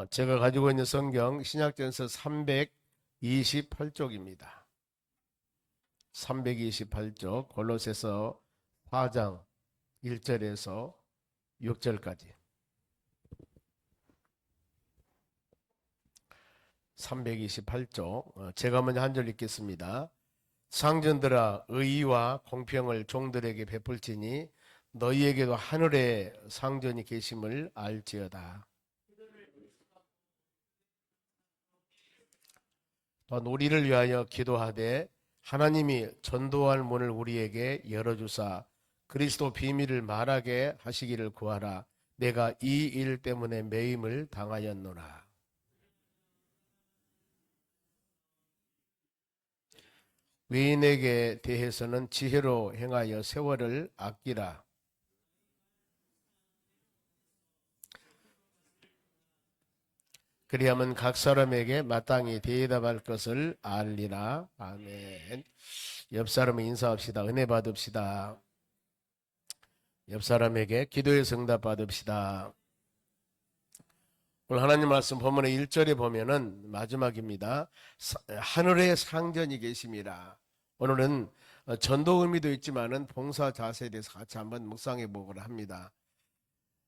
제가 가지고 있는 성경 신약전서 328쪽입니다. 328쪽 골로새서 4장 1절에서 6절까지 328쪽 제가 먼저 한 절 읽겠습니다. 상전들아 의의와 공평을 종들에게 베풀지니 너희에게도 하늘에 상전이 계심을 알지어다. 또한 우리를 위하여 기도하되 하나님이 전도할 문을 우리에게 열어주사 그리스도 비밀을 말하게 하시기를 구하라. 내가 이 일 때문에 매임을 당하였노라. 외인에게 대해서는 지혜로 행하여 세월을 아끼라. 그리하면 각 사람에게 마땅히 대답할 것을 알리라. 아멘. 옆 사람을 인사합시다. 은혜 받읍시다. 옆 사람에게 기도의 응답 받읍시다. 오늘 하나님 말씀 본문의 1절에 보면은 마지막입니다. 하늘에 상전이 계심이라. 오늘은 전도 의미도 있지만은 봉사 자세에 대해서 같이 한번 묵상해 보고자 합니다.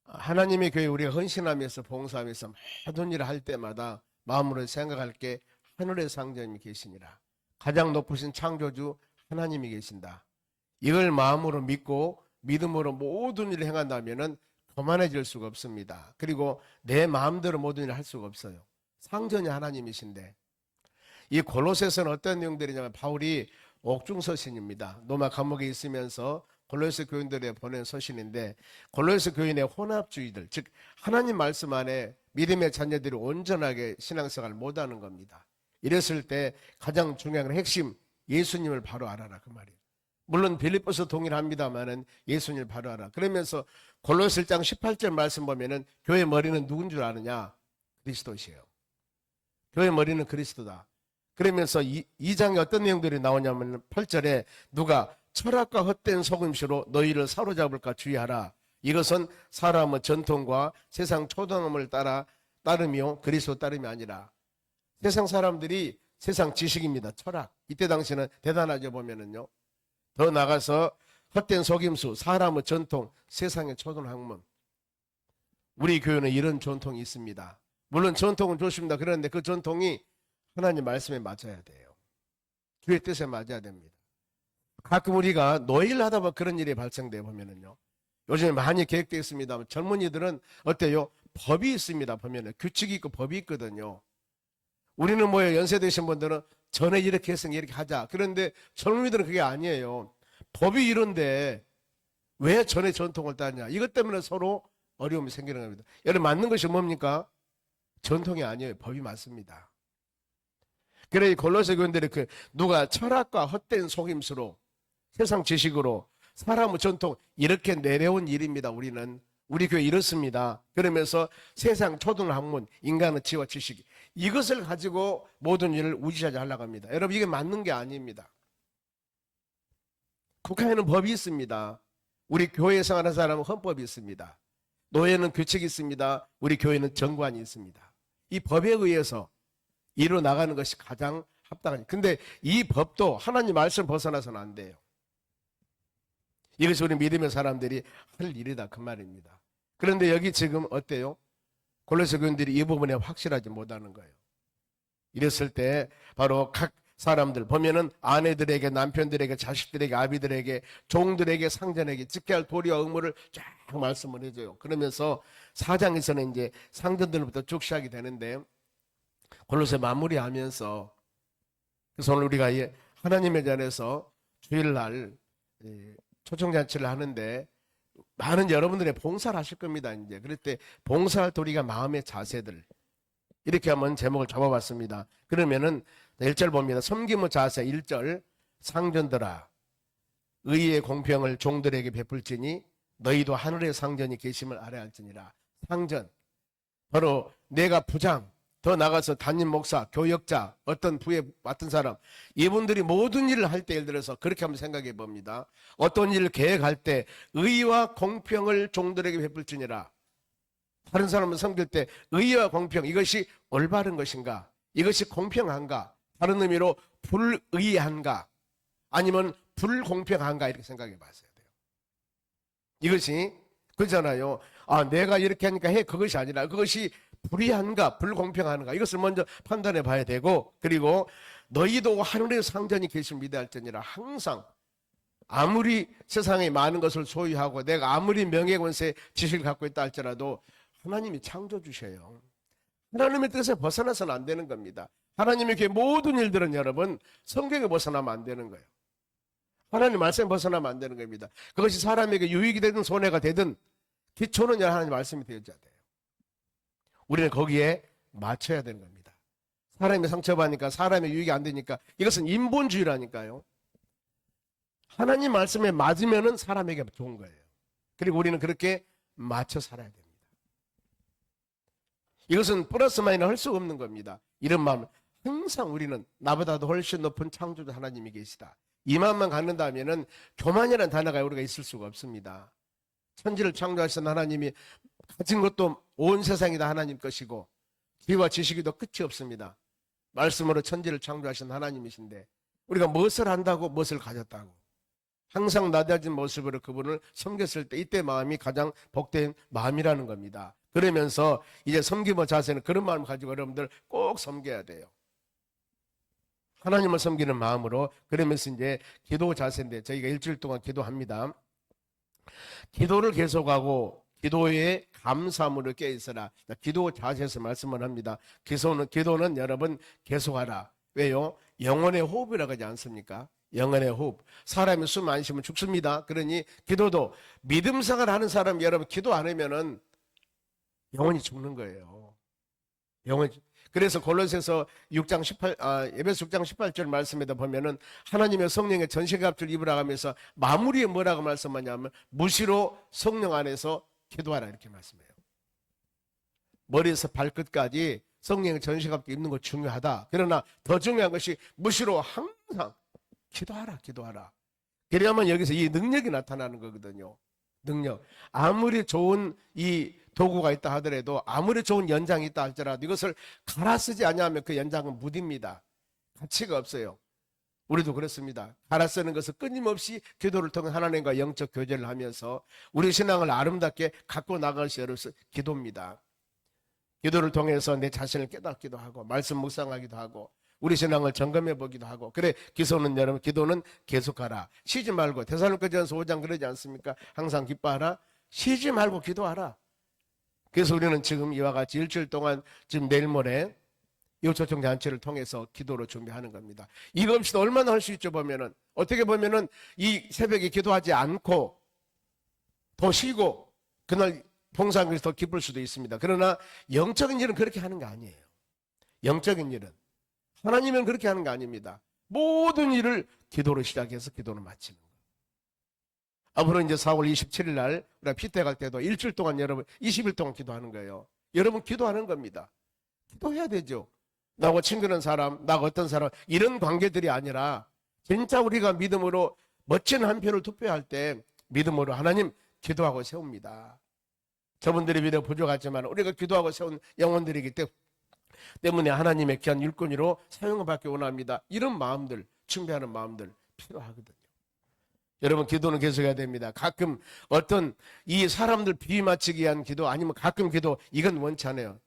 하나님의 교회 우리가 헌신하면서 봉사하면서 모든 일을 할 때마다 마음으로 생각할 게 하늘의 상전이 계시니라. 가장 높으신 창조주 하나님이 계신다. 이걸 마음으로 믿고 믿음으로 모든 일을 행한다면은 교만해질 수가 없습니다. 그리고 내 마음대로 모든 일을 할 수가 없어요. 상전이 하나님이신데 이 골로새서는 어떤 내용들이냐면 바울이 옥중 서신입니다. 로마 감옥에 있으면서 골로새 교인들에 보낸 서신인데 골로새 교인의 혼합주의들, 즉 하나님 말씀 안에 믿음의 자녀들이 온전하게 신앙생활을 못하는 겁니다. 이랬을 때 가장 중요한 핵심 예수님을 바로 알아라 그 말이에요. 물론 빌립보서 동일합니다만은 예수님을 바로 알아. 그러면서 골로새 1장 18절 말씀 보면은 교회 머리는 누군 줄 아느냐? 그리스도시에요. 교회 머리는 그리스도다. 그러면서 2장에 어떤 내용들이 나오냐면 8절에 누가 철학과 헛된 속임수로 너희를 사로잡을까 주의하라. 이것은 사람의 전통과 세상 초등함을 따름이요 그리스도 따름이 아니라. 세상 사람들이 세상 지식입니다. 철학. 이때 당시는 대단하죠 보면은요. 더 나가서 헛된 속임수, 사람의 전통, 세상의 초등학문. 우리 교회는 이런 전통이 있습니다. 물론 전통은 좋습니다. 그런데 그 전통이 하나님 말씀에 맞아야 돼요. 주의 뜻에 맞아야 됩니다. 가끔 우리가 노예를 하다 보면 그런 일이 발생돼 보면은요. 요즘에 많이 계획되어 있습니다. 젊은이들은 어때요? 법이 있습니다. 보면은 규칙이 있고 법이 있거든요. 우리는 뭐예요? 연세 드신 분들은 전에 이렇게 했으니 이렇게 하자. 그런데 젊은이들은 그게 아니에요. 법이 이런데 왜 전에 전통을 따냐? 이것 때문에 서로 어려움이 생기는 겁니다. 여러분 맞는 것이 뭡니까? 전통이 아니에요. 법이 맞습니다. 그래 골로새 교인들이 누가 철학과 헛된 속임수로 세상 지식으로 사람의 전통 이렇게 내려온 일입니다. 우리 교회 이렇습니다. 그러면서 세상 초등학문, 인간의 지와 지식 이것을 가지고 모든 일을 우지하지 하려고 합니다. 여러분 이게 맞는 게 아닙니다. 국가에는 법이 있습니다. 우리 교회 생활하는 사람은 헌법이 있습니다. 노예는 규칙이 있습니다. 우리 교회는 정관이 있습니다. 이 법에 의해서 이루 나가는 것이 가장 합당하죠. 근데 이 법도 하나님 말씀 벗어나서는 안 돼요. 이것이 우리 믿음의 사람들이 할 일이다 그 말입니다. 그런데 여기 지금 어때요? 골로새 교인들이 이 부분에 확실하지 못하는 거예요. 이랬을 때 바로 각 사람들 보면은 아내들에게 남편들에게 자식들에게 아비들에게 종들에게 상전에게 지켜야 할 도리와 의무를 쫙 말씀을 해줘요. 그러면서 4장에서는 이제 상전들부터 쭉 시작이 되는데 골로새 마무리하면서 그래서 오늘 우리가 하나님의 자리에서 주일날 초청잔치를 하는데 많은 여러분들의 봉사를 하실 겁니다. 이제 그럴 때 봉사할 때 우리가 마음의 자세들 이렇게 한번 제목을 잡아봤습니다. 그러면은 1절 봅니다. 섬김의 자세 1절 상전들아 의의 공평을 종들에게 베풀지니 너희도 하늘의 상전이 계심을 알아야 할지니라. 상전 바로 내가 부장 더 나가서 담임 목사, 교역자, 어떤 부에 맡은 사람 이분들이 모든 일을 할 때 예를 들어서 그렇게 한번 생각해 봅니다. 어떤 일을 계획할 때 의와 공평을 종들에게 베풀지니라. 다른 사람을 섬길 때 의와 공평, 이것이 올바른 것인가? 이것이 공평한가? 다른 의미로 불의한가? 아니면 불공평한가? 이렇게 생각해 봤어야 돼요. 이것이 그렇잖아요. 아, 내가 이렇게 하니까 해. 그것이 아니라 그것이 불의한가? 불공평한가? 이것을 먼저 판단해 봐야 되고, 그리고 너희도 하늘의 상전이 계십니다 할지니라. 항상 아무리 세상에 많은 것을 소유하고 내가 아무리 명예권세 지식을 갖고 있다 할지라도 하나님이 창조주셔요. 하나님의 뜻에 벗어나서는 안 되는 겁니다. 하나님의 그 모든 일들은 여러분 성경에 벗어나면 안 되는 거예요. 하나님 말씀에 벗어나면 안 되는 겁니다. 그것이 사람에게 유익이 되든 손해가 되든 기초는 하나님 말씀이 되어져야 돼요. 우리는 거기에 맞춰야 되는 겁니다. 사람이 상처받으니까 사람의 유익이 안 되니까 이것은 인본주의라니까요. 하나님 말씀에 맞으면은 사람에게 좋은 거예요. 그리고 우리는 그렇게 맞춰 살아야 됩니다. 이것은 플러스 마이너스 할 수 없는 겁니다. 이런 마음, 항상 우리는 나보다도 훨씬 높은 창조주 하나님이 계시다. 이 마음만 갖는다면은 교만이라는 단어가 우리가 있을 수가 없습니다. 천지를 창조하신 하나님이 가진 것도 온 세상이 다 하나님 것이고 지혜와 지식이도 끝이 없습니다. 말씀으로 천지를 창조하신 하나님이신데 우리가 무엇을 한다고 무엇을 가졌다고 항상 낮아진 모습으로 그분을 섬겼을 때 이때 마음이 가장 복된 마음이라는 겁니다. 그러면서 이제 섬기며 자세는 그런 마음을 가지고 여러분들 꼭 섬겨야 돼요. 하나님을 섬기는 마음으로. 그러면서 이제 기도 자세인데 저희가 일주일 동안 기도합니다. 기도를 계속하고 기도에 감사함으로 깨어있어라. 기도 자세에서 말씀을 합니다. 기도는 여러분 계속하라. 왜요? 영혼의 호흡이라고 하지 않습니까? 영혼의 호흡. 사람이 숨 안 쉬면 죽습니다. 그러니 기도도 믿음 생활 하는 사람 여러분 기도 안 하면은 영혼이 죽는 거예요. 그래서 골로새서 6장 18 에베소 6장 18절 말씀에다 보면은 하나님의 성령의 전신갑주를 입으라 하면서 마무리에 뭐라고 말씀하냐면 무시로 성령 안에서 기도하라 이렇게 말씀해요. 머리에서 발끝까지 성령의 전신갑주 입는 거 중요하다. 그러나 더 중요한 것이 무시로 항상 기도하라. 그래야만 여기서 이 능력이 나타나는 거거든요. 능력. 아무리 좋은 이 도구가 있다 하더라도 아무리 좋은 연장이 있다 할지라도 이것을 갈아 쓰지 않으면 그 연장은 무디입니다. 가치가 없어요. 우리도 그렇습니다. 갈아 쓰는 것을 끊임없이 기도를 통해 하나님과 영적 교제를 하면서 우리 신앙을 아름답게 갖고 나갈 수 있는 기도입니다. 기도를 통해서 내 자신을 깨닫기도 하고 말씀 묵상하기도 하고 우리 신앙을 점검해 보기도 하고. 그래 여러분 기도는 계속하라. 쉬지 말고. 데살로니가전서 5장 그러지 않습니까? 항상 기뻐하라. 쉬지 말고 기도하라. 그래서 우리는 지금 이와 같이 일주일 동안 지금 내일 모레 이웃초청 잔치를 통해서 기도로 준비하는 겁니다. 이거 없이도 얼마나 할 수 있죠 보면은. 어떻게 보면은 이 새벽에 기도하지 않고 더 쉬고 그날 봉사한 것이 더 기쁠 수도 있습니다. 그러나 영적인 일은 그렇게 하는 거 아니에요. 영적인 일은 하나님은 그렇게 하는 거 아닙니다. 모든 일을 기도로 시작해서 기도로 마치는 거예요. 앞으로 이제 4월 27일 날 우리가 피태 갈 때도 일주일 동안 여러분 20일 동안 기도하는 거예요. 여러분 기도하는 겁니다. 기도해야 되죠. 나하고 친근한 사람, 나하고 어떤 사람 이런 관계들이 아니라 진짜 우리가 믿음으로 멋진 한 표를 투표할 때 믿음으로 하나님 기도하고 세웁니다. 저분들이 비록 부족하지만 우리가 기도하고 세운 영혼들이기 때문에 하나님의 귀한 일꾼으로 사용을 받기 원합니다. 이런 마음들, 준비하는 마음들 필요하거든요. 여러분 기도는 계속해야 됩니다. 가끔 어떤 이 사람들 비위 맞추기 위한 기도 아니면 가끔 기도 이건 원치 않아요.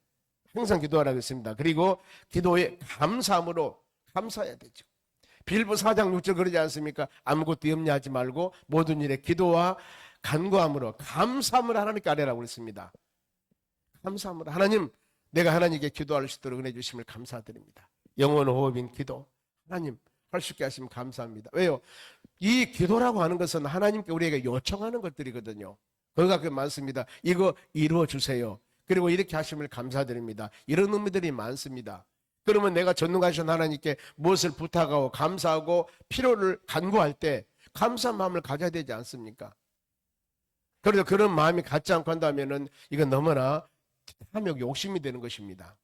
항상 기도하라고 했습니다. 그리고 기도에 감사함으로 감사해야 되죠. 빌보 4장 6절 그러지 않습니까? 아무것도 염려하지 말고 모든 일에 기도와 간구함으로 감사함을 하나님께 아뢰라고 그랬습니다. 감사함으로 하나님 내가 하나님께 기도할 수 있도록 은혜 주심을 감사드립니다. 영혼 호흡인 기도 하나님 할 수 있게 하시면 감사합니다. 왜요? 이 기도라고 하는 것은 하나님께 우리에게 요청하는 것들이거든요. 거기가 그 많습니다. 이거 이루어 주세요. 그리고 이렇게 하심을 감사드립니다. 이런 의미들이 많습니다. 그러면 내가 전능하신 하나님께 무엇을 부탁하고 감사하고 필요를 간구할 때 감사한 마음을 가져야 되지 않습니까? 그래서 그런 마음이 갖지 않고 한다면은 이건 너무나 탐욕 욕심이 되는 것입니다.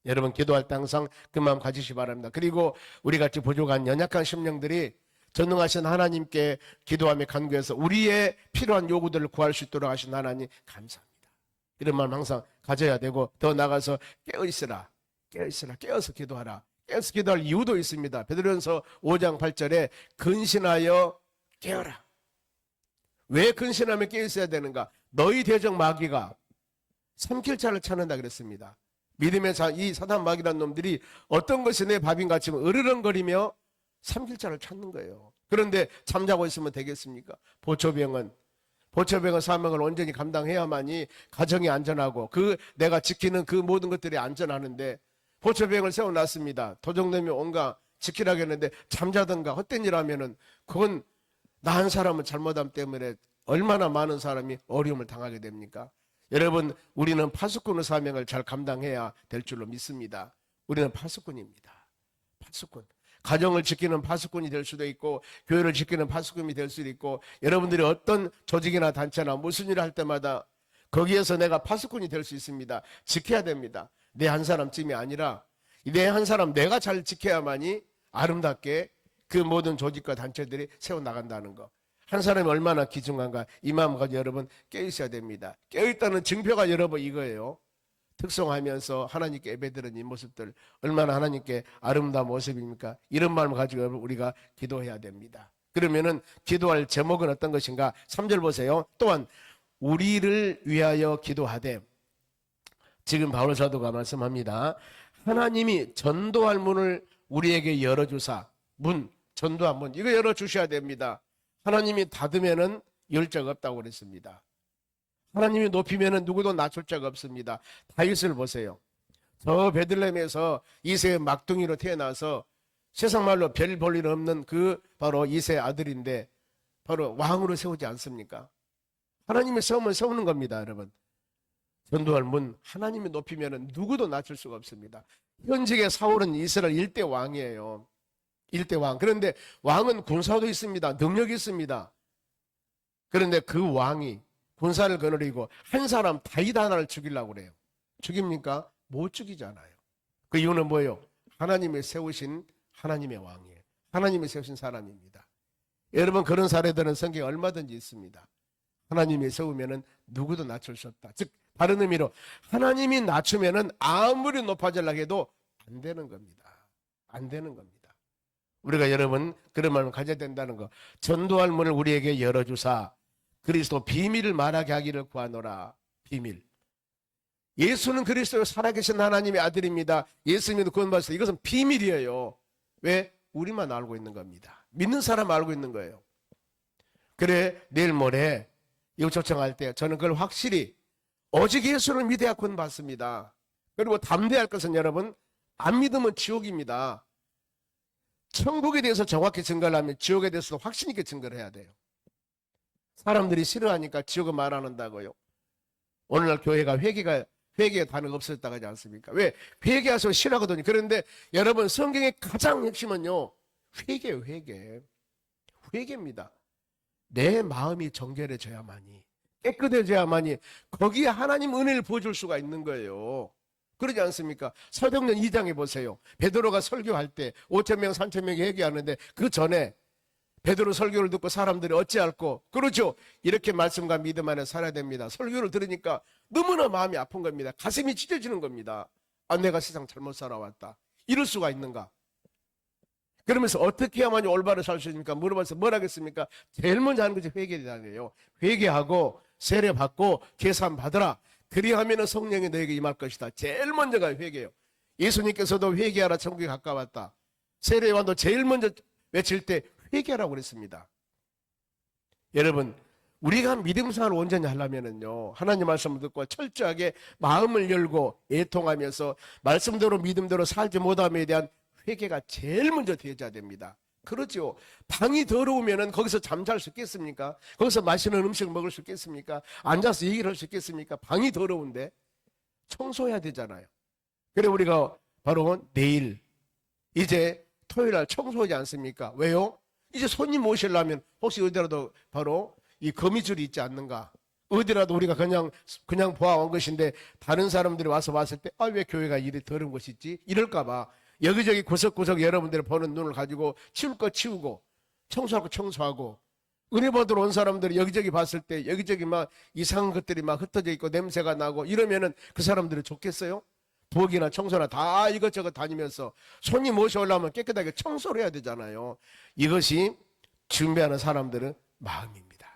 여러분 기도할 때 항상 그 마음 가지시 바랍니다. 그리고 우리 같이 부족한 연약한 심령들이 전능하신 하나님께 기도하며 간구해서 우리의 필요한 요구들을 구할 수 있도록 하신 하나님 감사합니다. 이런 마음 항상 가져야 되고, 더 나가서 깨어있으라. 깨어있으라. 깨어서 기도하라. 깨어서 기도할 이유도 있습니다. 베드로전서 5장 8절에 근신하여 깨어라. 왜 근신하며 깨어있어야 되는가? 너희 대적 마귀가 삼킬 자를 찾는다 그랬습니다. 믿음의 이 사단 마귀라는 놈들이 어떤 것이 내 밥인가 지금 으르렁거리며 삼킬 자를 찾는 거예요. 그런데 잠자고 있으면 되겠습니까? 보초병은 사명을 온전히 감당해야만이 가정이 안전하고 내가 지키는 그 모든 것들이 안전하는데, 보초병을 세워놨습니다. 도적놈이 온가 지키라고 했는데 잠자든가 헛된 일 하면은 그건 나 한 사람은 잘못함 때문에 얼마나 많은 사람이 어려움을 당하게 됩니까? 여러분, 우리는 파수꾼의 사명을 잘 감당해야 될 줄로 믿습니다. 우리는 파수꾼입니다. 파수꾼. 가정을 지키는 파수꾼이 될 수도 있고, 교회를 지키는 파수꾼이 될 수도 있고, 여러분들이 어떤 조직이나 단체나 무슨 일을 할 때마다 거기에서 내가 파수꾼이 될 수 있습니다. 지켜야 됩니다. 내 한 사람쯤이 아니라 내 한 사람 내가 잘 지켜야만이 아름답게 그 모든 조직과 단체들이 세워나간다는 거. 한 사람이 얼마나 귀중한가, 이 마음 가지고 여러분 깨어있어야 됩니다. 깨어있다는 증표가 여러분 이거예요. 특성하면서 하나님께 예배드리는 이 모습들 얼마나 하나님께 아름다운 모습입니까? 이런 마음을 가지고 여러분 우리가 기도해야 됩니다. 그러면은 기도할 제목은 어떤 것인가? 3절 보세요. 또한 우리를 위하여 기도하되, 지금 바울 사도가 말씀합니다. 하나님이 전도할 문을 우리에게 열어주사, 전도한 문, 이거 열어주셔야 됩니다. 하나님이 닫으면은 열 자가 없다고 그랬습니다. 하나님이 높이면은 누구도 낮출 자가 없습니다. 다윗을 보세요. 저 베들레헴에서 이새의 막둥이로 태어나서 세상 말로 별 볼 일 없는 바로 이새의 아들인데 바로 왕으로 세우지 않습니까? 하나님이 세우면 세우는 겁니다, 여러분. 전도할 문, 하나님이 높이면은 누구도 낮출 수가 없습니다. 현직의 사울은 이스라엘 1대 왕이에요. 1대 왕. 그런데 왕은 군사도 있습니다. 능력이 있습니다. 그런데 그 왕이 군사를 거느리고 한 사람 다윗 하나를 죽이려고 그래요. 죽입니까? 못 죽이잖아요. 그 이유는 뭐예요? 하나님이 세우신 하나님의 왕이에요. 하나님이 세우신 사람입니다. 여러분, 그런 사례들은 성경에 얼마든지 있습니다. 하나님이 세우면은 누구도 낮출 수 없다. 즉 다른 의미로 하나님이 낮추면은 아무리 높아지려고 해도 안 되는 겁니다. 안 되는 겁니다. 우리가 여러분 그런 마음을 가져야 된다는 거. 전도할 문을 우리에게 열어주사 그리스도 비밀을 말하게 하기를 구하노라. 비밀. 예수는 그리스도의 살아계신 하나님의 아들입니다. 예수님도 구원받았어요. 이것은 비밀이에요. 왜? 우리만 알고 있는 겁니다. 믿는 사람 알고 있는 거예요. 그래 내일 모레 이웃 초청할 때 저는 그걸 확실히 오직 예수를 믿어야 구원받습니다. 그리고 담대할 것은 여러분, 안 믿으면 지옥입니다. 천국에 대해서 정확히 증거를 하면 지옥에 대해서도 확신 있게 증거를 해야 돼요. 사람들이 싫어하니까 지옥은 말 안 한다고요. 오늘날 교회가 회개의 단어가 없어졌다고 하지 않습니까? 왜? 회개하셔서 싫어하거든요. 그런데 여러분, 성경의 가장 핵심은요, 회개예요. 회개입니다. 내 마음이 정결해져야만이, 깨끗해져야만이 거기에 하나님 은혜를 부어줄 수가 있는 거예요. 그러지 않습니까? 사도행전 2장에 보세요. 베드로가 설교할 때 5,000명 3,000명이 회개하는데 그 전에 베드로 설교를 듣고 사람들이 어찌할꼬, 그렇죠? 이렇게 말씀과 믿음 안에 살아야 됩니다. 설교를 들으니까 너무나 마음이 아픈 겁니다. 가슴이 찢어지는 겁니다. 아, 내가 세상 잘못 살아왔다. 이럴 수가 있는가? 그러면서 어떻게 해야만이 올바로 살 수 있습니까? 물어봐서 뭘 하겠습니까? 제일 먼저 하는 것이 회개라네요. 회개하고 세례 받고 계산 받으라. 그리하면 성령이 너에게 임할 것이다. 제일 먼저가 회개예요. 예수님께서도 회개하라, 천국에 가까웠다. 세례 요한도 제일 먼저 외칠 때 회개하라고 그랬습니다. 여러분, 우리가 믿음 생활을 온전히 하려면은요, 하나님 말씀을 듣고 철저하게 마음을 열고 애통하면서 말씀대로 믿음대로 살지 못함에 대한 회개가 제일 먼저 되어야 됩니다. 그렇죠. 방이 더러우면은 거기서 잠잘 수 있겠습니까? 거기서 맛있는 음식 먹을 수 있겠습니까? 앉아서 얘기를 할 수 있겠습니까? 방이 더러운데 청소해야 되잖아요. 그래 우리가 바로 내일 이제 토요일 날 청소하지 않습니까? 왜요? 이제 손님 모시려면 혹시 어디라도 바로 이 거미줄이 있지 않는가? 어디라도 우리가 그냥 보아온 것인데 다른 사람들이 와서 봤을 때 아, 왜 교회가 이리 더러운 것이 있지? 이럴까 봐 여기저기 구석구석 여러분들이 보는 눈을 가지고 치울 거 치우고 청소할 거 청소하고, 은혜 받으러 온 사람들이 여기저기 봤을 때 여기저기 막 이상한 것들이 막 흩어져 있고 냄새가 나고 이러면은 그 사람들이 좋겠어요? 부엌이나 청소나 다 이것저것 다니면서 손님 모셔오려면 깨끗하게 청소를 해야 되잖아요. 이것이 준비하는 사람들은 마음입니다.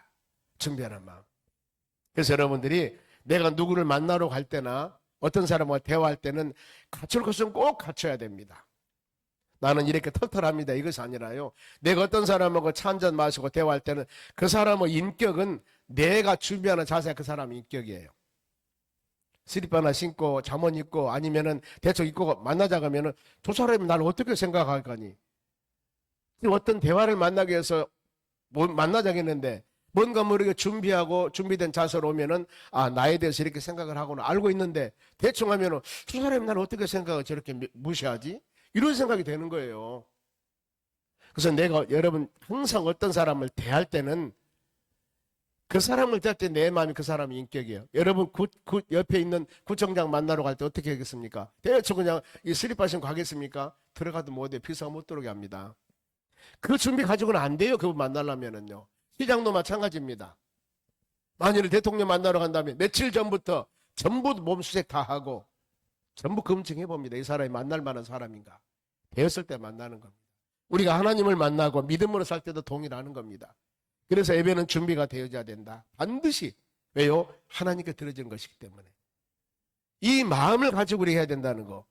준비하는 마음. 그래서 여러분들이 내가 누구를 만나러 갈 때나 어떤 사람과 대화할 때는 갖출 것은 꼭 갖춰야 됩니다. 나는 이렇게 털털합니다. 이것이 아니라요. 내가 어떤 사람하고 차 한잔 마시고 대화할 때는 그 사람의 인격은 내가 준비하는 자세가 그 사람의 인격이에요. 슬리퍼나 신고 잠옷 입고 아니면은 대충 입고 만나자 가면은 저 사람이 나를 어떻게 생각할 거니? 어떤 대화를 만나기 위해서 만나자고 했는데 뭔가 모르게 준비하고 준비된 자세로 오면은 아 나에 대해서 이렇게 생각을 하고는 알고 있는데 대충 하면은 저 사람이 나를 어떻게 생각하고 저렇게 무시하지? 이런 생각이 되는 거예요. 그래서 내가 여러분 항상 어떤 사람을 대할 때는 그 사람을 대할 때 내 마음이 그 사람의 인격이에요. 여러분 옆에 있는 구청장 만나러 갈 때 어떻게 하겠습니까? 대충 그냥 이 슬리퍼 신고 가겠습니까? 들어가도 못해 비서가 못 들어오게 합니다. 그 준비 가지고는 안 돼요. 그분 만나려면은요. 시장도 마찬가지입니다. 만일 대통령 만나러 간다면 며칠 전부터 전부 몸수색 다 하고 전부 검증해 봅니다. 이 사람이 만날 만한 사람인가? 되었을 때 만나는 겁니다. 우리가 하나님을 만나고 믿음으로 살 때도 동일하는 겁니다. 그래서 예배는 준비가 되어야 된다. 반드시. 왜요? 하나님께 드려진 것이기 때문에. 이 마음을 가지고 우리 해야 된다는 거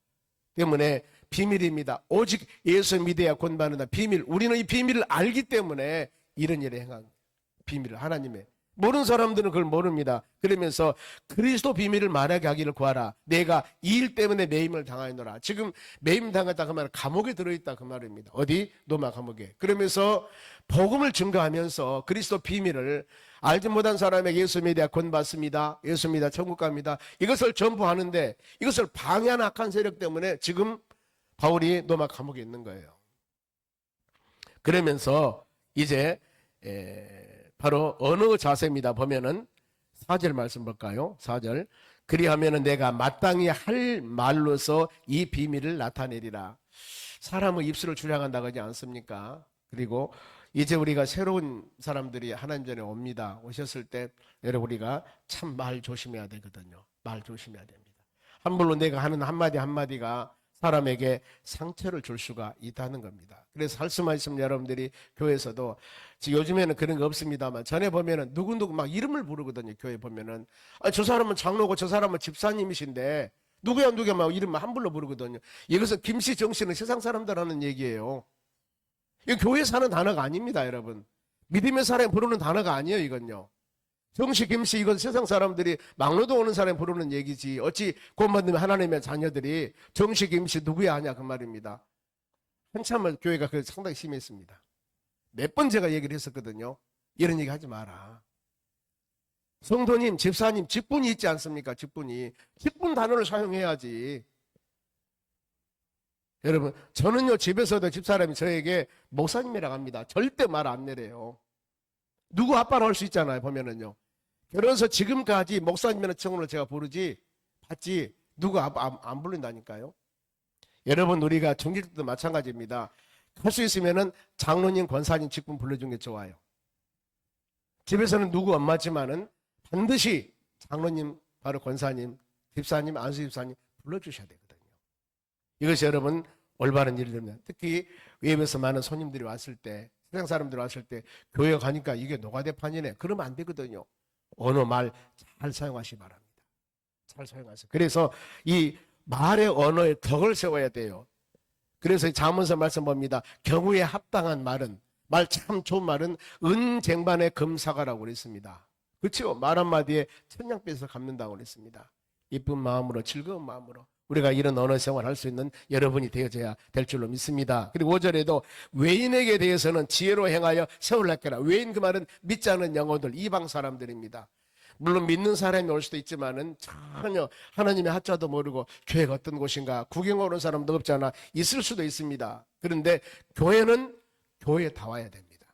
때문에 비밀입니다. 오직 예수 믿어야 구원받는다. 비밀. 우리는 이 비밀을 알기 때문에 이런 일을 행한 비밀을 하나님의. 모르는 사람들은 그걸 모릅니다. 그러면서 그리스도 비밀을 말하게 하기를 구하라. 내가 이 일 때문에 매임을 당하노라. 지금 매임 당했다 그 말은 감옥에 들어있다 그 말입니다. 어디? 로마 감옥에. 그러면서 복음을 증거하면서 그리스도 비밀을 알지 못한 사람에게 예수 믿어야 구원받습니다. 예수 믿어야 천국 갑니다. 이것을 전부하는데 이것을 방해하는 악한 세력 때문에 지금 바울이 로마 감옥에 있는 거예요. 그러면서 이제 바로 어느 자세입니다. 보면은 4절 말씀 볼까요? 4절. 그리하면은 내가 마땅히 할 말로서 이 비밀을 나타내리라. 사람의 입술을 주량한다고 하지 않습니까? 그리고 이제 우리가 새로운 사람들이 하나님 전에 옵니다. 오셨을 때 여러분 우리가 참 말 조심해야 되거든요. 말 조심해야 됩니다. 함부로 내가 하는 한마디 한마디가 사람에게 상처를 줄 수가 있다는 겁니다. 그래서 할 수만 있으면 여러분들이 교회에서도 지금 요즘에는 그런 거 없습니다만 전에 보면은 누구누구 막 이름을 부르거든요. 교회 보면은 저 사람은 장로고 저 사람은 집사님이신데 누구야 막 이름 함부로 부르거든요. 이것은 김씨 정씨는 세상 사람들 하는 얘기예요. 이건 교회 사는 단어가 아닙니다, 여러분. 믿음의 사람이 부르는 단어가 아니에요, 이건요. 정씨, 김씨 이건 세상 사람들이 막로도 오는 사람이 부르는 얘기지. 어찌 구원받는 하나님의 자녀들이 정씨, 김씨 누구야 하냐 그 말입니다. 한참을 교회가 그 상당히 심했습니다. 몇 번 제가 얘기를 했었거든요. 이런 얘기 하지 마라. 성도님, 집사님, 직분이 있지 않습니까? 직분이. 직분 단어를 사용해야지. 여러분, 저는요, 집에서도 집사람이 저에게 목사님이라고 합니다. 절대 말 안 내려요. 누구 아빠로 할 수 있잖아요, 보면은요. 결혼해서 지금까지 목사님이라는称呼를 제가 부르지, 봤지, 누구 안 부른다니까요. 여러분, 우리가 종길 때도 마찬가지입니다. 할 수 있으면은 장로님, 권사님 직분 불러주는 게 좋아요. 집에서는 누구 엄마지만은 반드시 장로님, 바로 권사님, 집사님, 안수 집사님 불러주셔야 되거든요. 이것이 여러분 올바른 일입니다. 특히 외부에서 많은 손님들이 왔을 때, 세상 사람들이 왔을 때 교회 가니까 이게 노가대판이네. 그러면 안 되거든요. 언어 말 잘 사용하시기 바랍니다. 잘 사용하세요. 그래서 이 말의 언어에 덕을 세워야 돼요. 그래서 잠언서 말씀 봅니다. 경우에 합당한 말은, 말 참 좋은 말은 은쟁반의 금사과라고 그랬습니다. 그렇죠? 말 한마디에 천냥빚을 갚는다고 그랬습니다. 이쁜 마음으로 즐거운 마음으로 우리가 이런 언어 생활을 할 수 있는 여러분이 되어져야 될 줄로 믿습니다. 그리고 5절에도 외인에게 대해서는 지혜로 행하여 세울라케라. 외인 그 말은 믿지 않은 영혼들, 이방 사람들입니다. 물론 믿는 사람이 올 수도 있지만은 전혀 하나님의 하자도 모르고 교회가 어떤 곳인가 구경 오는 사람도 없잖아. 있을 수도 있습니다. 그런데 교회는 교회에 다 와야 됩니다.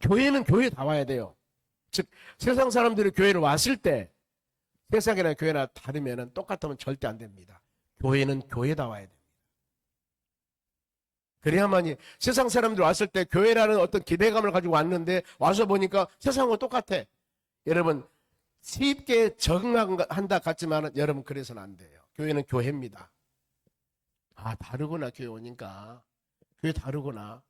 교회는 교회에 다 와야 돼요. 즉 세상 사람들이 교회를 왔을 때 세상이나 교회나 다르면 똑같으면 절대 안 됩니다. 교회는 교회다 와야 됩니다. 그래야만이 세상 사람들 왔을 때 교회라는 어떤 기대감을 가지고 왔는데 와서 보니까 세상은 똑같아. 여러분 쉽게 적응한다 같지만 여러분 그래서는 안 돼요. 교회는 교회입니다. 아 다르구나 교회 오니까. 교회 다르구나.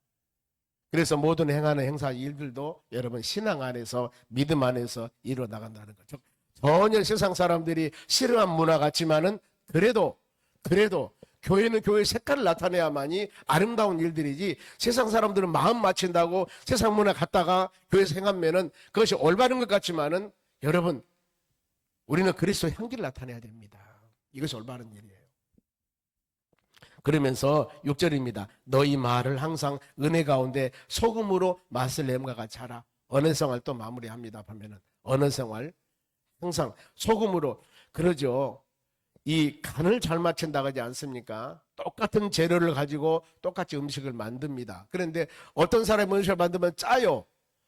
그래서 모든 행하는 행사 일들도 여러분 신앙 안에서 믿음 안에서 이루어 나간다는 거죠. 전혀 세상 사람들이 싫어한 문화 같지만은 그래도 교회는 교회의 색깔을 나타내야만이 아름다운 일들이지 세상 사람들은 마음 맞춘다고 세상 문화 갖다가 교회에서 행하면은 그것이 올바른 것 같지만은 여러분 우리는 그리스도의 향기를 나타내야 됩니다. 이것이 올바른 일이에요. 그러면서 6절입니다. 너희 말을 항상 은혜 가운데 소금으로 맛을 내음과 같이 하라. 언어 생활 또 마무리합니다. 보면은 언어 생활 항상 소금으로 그러죠. 이 간을 잘 맞춘다고 하지 않습니까? 똑같은 재료를 가지고 똑같이 음식을 만듭니다. 그런데 어떤 사람이 음식을 만들면 짜요.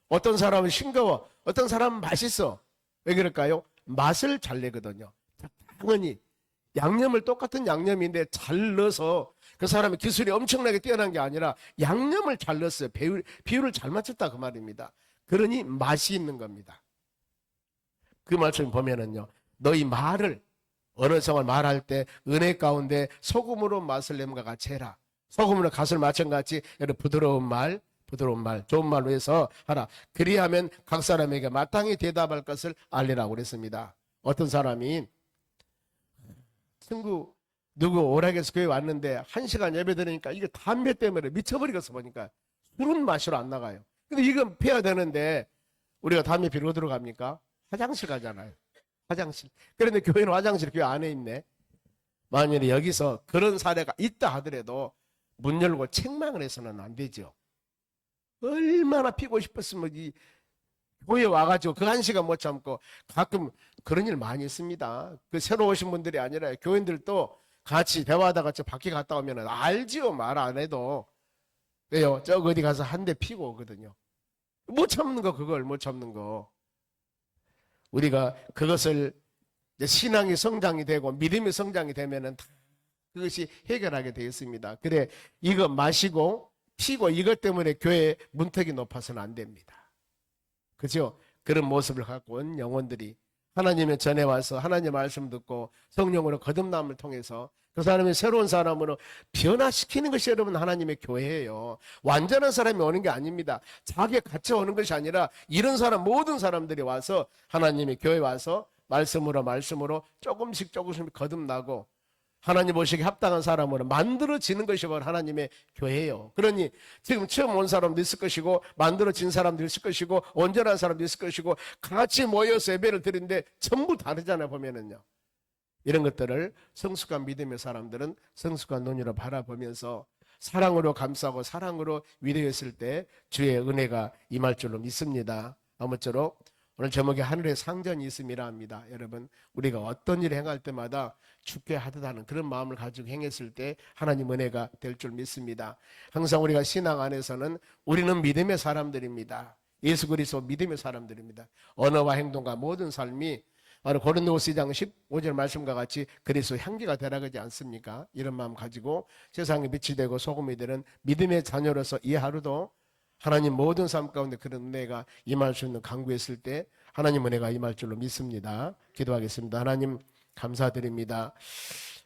어떤 사람은 싱거워. 어떤 사람은 맛있어. 왜 그럴까요? 맛을 잘 내거든요. 당연히 양념을 똑같은 양념인데 잘 넣어서 그 사람의 기술이 엄청나게 뛰어난 게 아니라 양념을 잘 넣었어요. 비율을 잘 맞췄다 그 말입니다. 그러니 맛이 있는 겁니다. 그 말씀 보면은요. 너희 말을 언어 생활 말할 때 은혜 가운데 소금으로 맛을 내음과 같이 해라. 소금으로 갓을 맞춘 같이 부드러운 말, 좋은 말로 해서 하라. 그리하면 각 사람에게 마땅히 대답할 것을 알리라고 그랬습니다. 어떤 사람이 친구 누구 오락에서 교회 왔는데 1시간 예배 드리니까 이게 담배 때문에 미쳐버리겠어 보니까 술은 마시러 안 나가요. 근데 이건 피해야 되는데 우리가 담배 피러 어디로 갑니까? 화장실 가잖아요. 화장실. 그런데 교회는 화장실 교회 안에 있네. 만약에 여기서 그런 사례가 있다 하더라도 문 열고 책망을 해서는 안 되죠. 얼마나 피고 싶었으면 이 교회 와가지고 그 1시간 못 참고 가끔 그런 일 많이 있습니다. 그 새로 오신 분들이 아니라 교인들도 같이 대화하다가 저 밖에 갔다 오면 알지요. 말 안 해도. 왜요? 저 어디 가서 한 대 피고 오거든요. 못 참는 거 그걸 못 참는 거. 우리가 그것을 신앙이 성장이 되고 믿음이 성장이 되면은 그것이 해결하게 되어 있습니다. 그래 이거 마시고 피고 이것 때문에 교회 문턱이 높아서는 안 됩니다. 그죠? 그런 모습을 갖고 온 영혼들이 하나님의 전에 와서 하나님의 말씀 듣고 성령으로 거듭남을 통해서 그 사람이 새로운 사람으로 변화시키는 것이 여러분 하나님의 교회예요. 완전한 사람이 오는 게 아닙니다. 자기가 같이 오는 것이 아니라 이런 사람 모든 사람들이 와서 하나님의 교회에 와서 말씀으로 조금씩 거듭나고 하나님 보시기에 합당한 사람으로 만들어지는 것이 바로 하나님의 교회예요. 그러니 지금 처음 온 사람도 있을 것이고 만들어진 사람도 있을 것이고 온전한 사람도 있을 것이고 같이 모여서 예배를 드리는데 전부 다르잖아요. 보면은요. 이런 것들을 성숙한 믿음의 사람들은 성숙한 눈으로 바라보면서 사랑으로 감싸고 사랑으로 위로했을 때 주의 은혜가 임할 줄로 믿습니다. 아무쪼록 오늘 제목에 하늘의 상전이 있음이라 합니다. 여러분 우리가 어떤 일을 행할 때마다 죽게 하듯하는 그런 마음을 가지고 행했을 때 하나님 은혜가 될 줄 믿습니다. 항상 우리가 신앙 안에서는 우리는 믿음의 사람들입니다. 예수 그리스도 믿음의 사람들입니다. 언어와 행동과 모든 삶이 바로 고린도후서 2장 15절 말씀과 같이 그리스도 향기가 되라 그러지 않습니까? 이런 마음 가지고 세상에 빛이 되고 소금이 되는 믿음의 자녀로서 이 하루도 하나님 모든 삶 가운데 그런 은혜가 임할 수 있는 간구했을 때 하나님 은혜가 임할 줄로 믿습니다. 기도하겠습니다. 하나님 감사드립니다.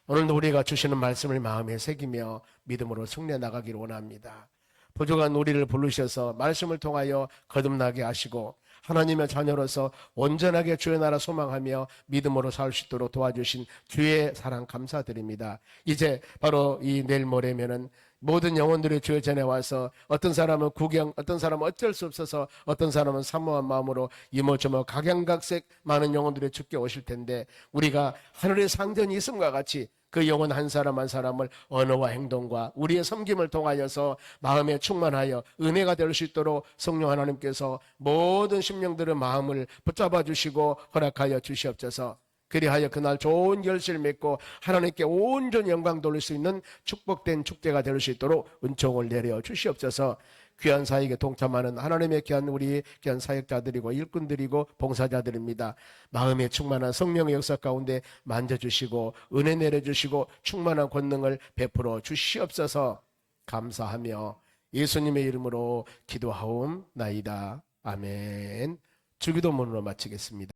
오늘도 우리가 주시는 말씀을 마음에 새기며 믿음으로 승리해 나가기를 원합니다. 부족한 우리를 부르셔서 말씀을 통하여 거듭나게 하시고 하나님의 자녀로서 온전하게 주의 나라 소망하며 믿음으로 살 수 있도록 도와주신 주의 사랑 감사드립니다. 이제 바로 이 내일 모레면은 모든 영혼들이 주의 전에 와서 어떤 사람은 구경, 어떤 사람은 어쩔 수 없어서 어떤 사람은 사모한 마음으로 이모저모 각양각색 많은 영혼들이 주께 오실 텐데 우리가 하늘의 상전이 있음과 같이 그 영혼 한 사람 한 사람을 언어와 행동과 우리의 섬김을 통하여서 마음에 충만하여 은혜가 될 수 있도록 성령 하나님께서 모든 심령들의 마음을 붙잡아 주시고 허락하여 주시옵소서. 그리하여 그날 좋은 결실을 맺고 하나님께 온전히 영광 돌릴 수 있는 축복된 축제가 될 수 있도록 은총을 내려 주시옵소서. 귀한 사역에 동참하는 하나님의 귀한 우리 귀한 사역자들이고 일꾼들이고 봉사자들입니다. 마음에 충만한 성령의 역사 가운데 만져주시고 은혜 내려주시고 충만한 권능을 베풀어 주시옵소서. 감사하며 예수님의 이름으로 기도하옵나이다. 아멘. 주기도문으로 마치겠습니다.